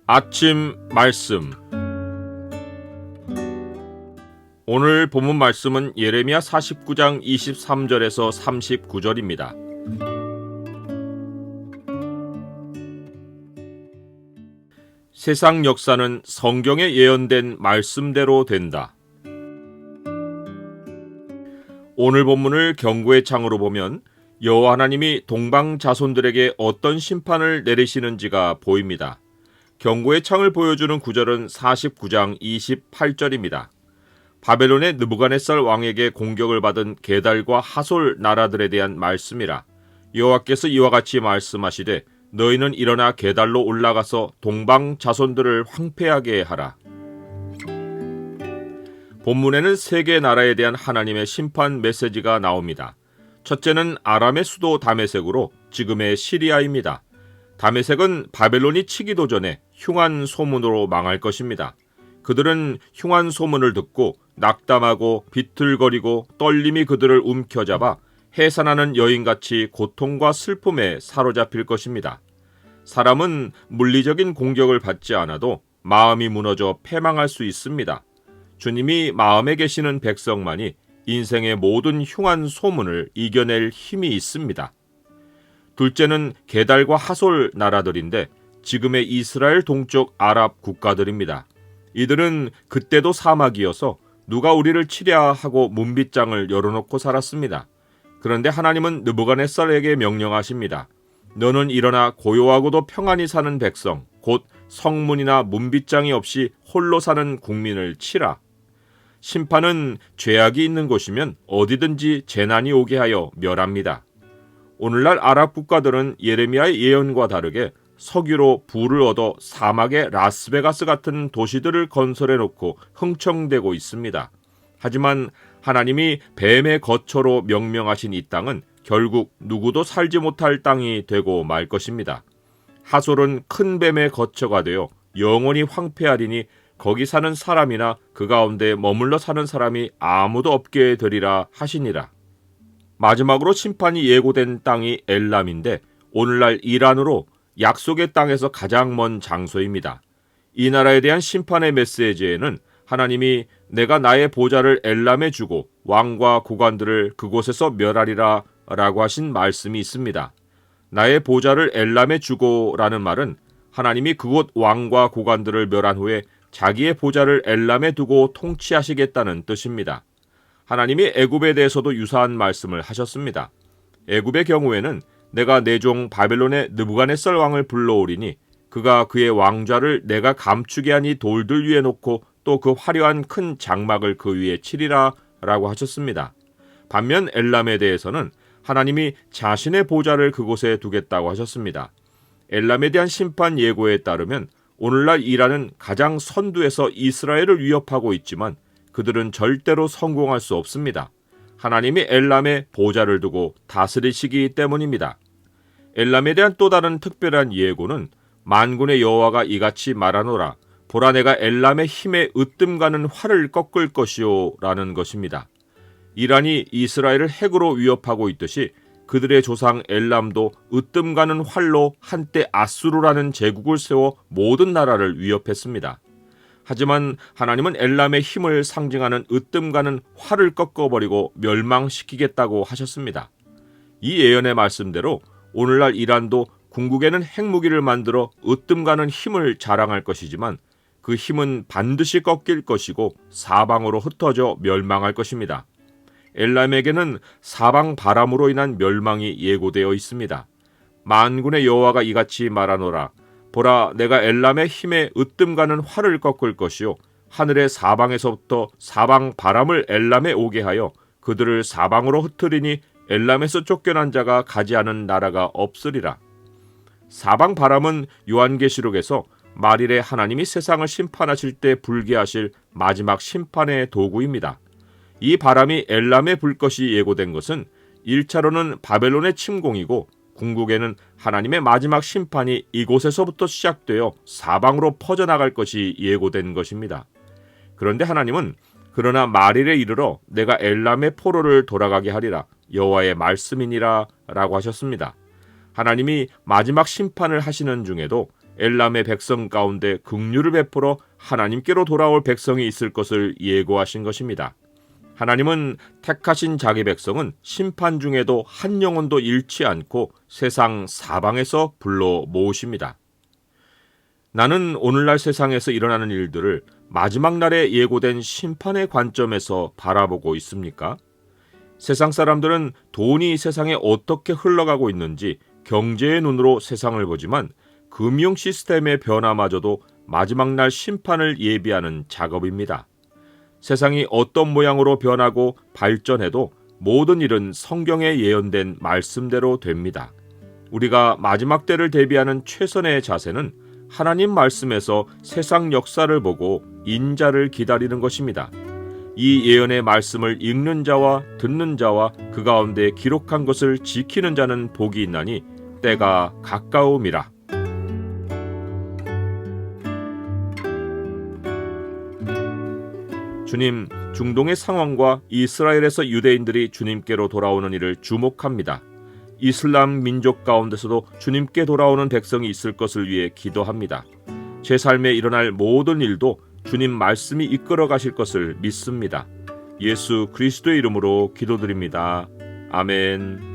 아침 말씀. 오늘 본문 말씀은 예레미야 49장 23절에서 39절입니다. 세상 역사는 성경에 예언된 말씀대로 된다. 오늘 본문을 경고의 창으로 보면 여호와 하나님이 동방 자손들에게 어떤 심판을 내리시는지가 보입니다. 경고의 창을 보여주는 구절은 49장 28절입니다. 바벨론의 느부갓네살 왕에게 공격을 받은 게달과 하솔 나라들에 대한 말씀이라. 여호와께서 이와 같이 말씀하시되 너희는 일어나 게달로 올라가서 동방 자손들을 황폐하게 하라. 본문에는 세 개 나라에 대한 하나님의 심판 메시지가 나옵니다. 첫째는 아람의 수도 다메섹으로 지금의 시리아입니다. 다메섹은 바벨론이 치기도 전에 흉한 소문으로 망할 것입니다. 그들은 흉한 소문을 듣고 낙담하고 비틀거리고 떨림이 그들을 움켜잡아 해산하는 여인같이 고통과 슬픔에 사로잡힐 것입니다. 사람은 물리적인 공격을 받지 않아도 마음이 무너져 패망할 수 있습니다. 주님이 마음에 계시는 백성만이 인생의 모든 흉한 소문을 이겨낼 힘이 있습니다. 둘째는 게달과 하솔 나라들인데 지금의 이스라엘 동쪽 아랍 국가들입니다. 이들은 그때도 사막이어서 누가 우리를 치랴 하고 문빗장을 열어놓고 살았습니다. 그런데 하나님은 느부갓네살에게 명령하십니다. 너는 일어나 고요하고도 평안히 사는 백성, 곧 성문이나 문빗장이 없이 홀로 사는 국민을 치라. 심판은 죄악이 있는 곳이면 어디든지 재난이 오게 하여 멸합니다. 오늘날 아랍 국가들은 예레미야의 예언과 다르게 석유로 부를 얻어 사막의 라스베가스 같은 도시들을 건설해 놓고 흥청대고 있습니다. 하지만 하나님이 뱀의 거처로 명명하신 이 땅은 결국 누구도 살지 못할 땅이 되고 말 것입니다. 하솔은 큰 뱀의 거처가 되어 영원히 황폐하리니 거기 사는 사람이나 그 가운데 머물러 사는 사람이 아무도 없게 되리라 하시니라. 마지막으로 심판이 예고된 땅이 엘람인데 오늘날 이란으로 약속의 땅에서 가장 먼 장소입니다. 이 나라에 대한 심판의 메시지에는 하나님이 내가 나의 보좌를 엘람에 주고 왕과 고관들을 그곳에서 멸하리라 라고 하신 말씀이 있습니다. 나의 보좌를 엘람에 주고 라는 말은 하나님이 그곳 왕과 고관들을 멸한 후에 자기의 보좌를 엘람에 두고 통치하시겠다는 뜻입니다. 하나님이 애굽에 대해서도 유사한 말씀을 하셨습니다. 애굽의 경우에는 내가 내 종 바벨론의 느부갓네살 왕을 불러오리니 그가 그의 왕좌를 내가 감추게 하니 돌들 위에 놓고 또 그 화려한 큰 장막을 그 위에 치리라 라고 하셨습니다. 반면 엘람에 대해서는 하나님이 자신의 보좌를 그곳에 두겠다고 하셨습니다. 엘람에 대한 심판 예고에 따르면 오늘날 이란은 가장 선두에서 이스라엘을 위협하고 있지만 그들은 절대로 성공할 수 없습니다. 하나님이 엘람에 보좌를 두고 다스리시기 때문입니다. 엘람에 대한 또 다른 특별한 예고는 만군의 여호와가 이같이 말하노라. 보라 내가 엘람의 힘에 으뜸가는 활을 꺾을 것이요 라는 것입니다. 이란이 이스라엘을 핵으로 위협하고 있듯이 그들의 조상 엘람도 으뜸가는 활로 한때 아수르라는 제국을 세워 모든 나라를 위협했습니다. 하지만 하나님은 엘람의 힘을 상징하는 으뜸가는 활을 꺾어버리고 멸망시키겠다고 하셨습니다. 이 예언의 말씀대로 오늘날 이란도 궁극에는 핵무기를 만들어 으뜸가는 힘을 자랑할 것이지만 그 힘은 반드시 꺾일 것이고 사방으로 흩어져 멸망할 것입니다. 엘람에게는 사방 바람으로 인한 멸망이 예고되어 있습니다. 만군의 여호와가 이같이 말하노라. 보라 내가 엘람의 힘에 으뜸가는 활을 꺾을 것이요 하늘의 사방에서부터 사방 바람을 엘람에 오게 하여 그들을 사방으로 흩으리니 엘람에서 쫓겨난 자가 가지 않은 나라가 없으리라. 사방 바람은 요한계시록에서 말일에 하나님이 세상을 심판하실 때 불게 하실 마지막 심판의 도구입니다. 이 바람이 엘람에 불 것이 예고된 것은 1차로는 바벨론의 침공이고 궁극에는 하나님의 마지막 심판이 이곳에서부터 시작되어 사방으로 퍼져나갈 것이 예고된 것입니다. 그런데 하나님은 그러나 말일에 이르러 내가 엘람의 포로를 돌아가게 하리라 여호와의 말씀이니라 라고 하셨습니다. 하나님이 마지막 심판을 하시는 중에도 엘람의 백성 가운데 긍휼을 베풀어 하나님께로 돌아올 백성이 있을 것을 예고하신 것입니다. 하나님은 택하신 자기 백성은 심판 중에도 한 영혼도 잃지 않고 세상 사방에서 불러 모으십니다. 나는 오늘날 세상에서 일어나는 일들을 마지막 날에 예고된 심판의 관점에서 바라보고 있습니까? 세상 사람들은 돈이 세상에 어떻게 흘러가고 있는지 경제의 눈으로 세상을 보지만 금융 시스템의 변화마저도 마지막 날 심판을 예비하는 작업입니다. 세상이 어떤 모양으로 변하고 발전해도 모든 일은 성경에 예언된 말씀대로 됩니다. 우리가 마지막 때를 대비하는 최선의 자세는 하나님 말씀에서 세상 역사를 보고 인자를 기다리는 것입니다. 이 예언의 말씀을 읽는 자와 듣는 자와 그 가운데 기록한 것을 지키는 자는 복이 있나니 때가 가까움이라. 주님, 중동의 상황과 이스라엘에서 유대인들이 주님께로 돌아오는 일을 주목합니다. 이슬람 민족 가운데서도 주님께 돌아오는 백성이 있을 것을 위해 기도합니다. 제 삶에 일어날 모든 일도 주님 말씀이 이끌어 가실 것을 믿습니다. 예수 그리스도의 이름으로 기도드립니다. 아멘.